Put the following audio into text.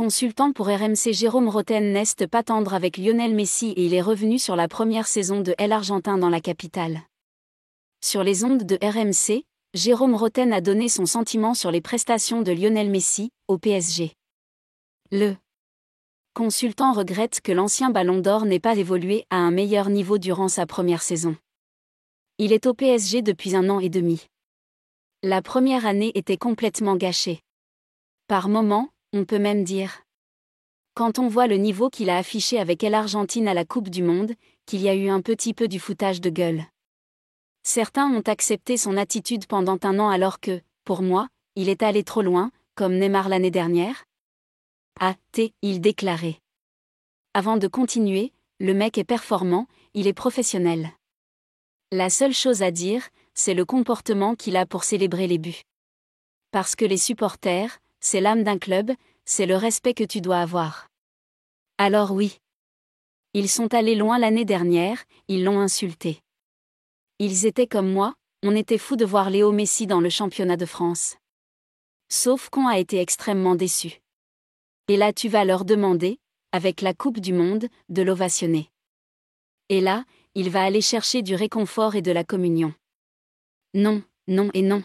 consultant pour RMC Jérôme Rotten n'est pas tendre avec Lionel Messi et il est revenu sur la première saison de El Argentin dans la capitale. Sur les ondes de RMC, Jérôme Rotten a donné son sentiment sur les prestations de Lionel Messi, au PSG. Le consultant regrette que l'ancien Ballon d'Or n'ait pas évolué à un meilleur niveau durant sa première saison. Il est au PSG depuis 1 an et demi. La première année était complètement gâchée. Par moments, on peut même dire, quand on voit le niveau qu'il a affiché avec l'Argentine à la Coupe du Monde, qu'il y a eu un petit peu du foutage de gueule. Certains ont accepté son attitude pendant 1 an alors que, pour moi, il est allé trop loin, comme Neymar l'année dernière. Il déclarait. Avant de continuer, le mec est performant, il est professionnel. La seule chose à dire, c'est le comportement qu'il a pour célébrer les buts. Parce que les supporters, c'est l'âme d'un club, c'est le respect que tu dois avoir. Alors oui. Ils sont allés loin l'année dernière, ils l'ont insulté. Ils étaient comme moi, on était fous de voir Léo Messi dans le championnat de France. Sauf qu'on a été extrêmement déçus. Et là tu vas leur demander, avec la Coupe du Monde, de l'ovationner. Et là, il va aller chercher du réconfort et de la communion. Non, non et non.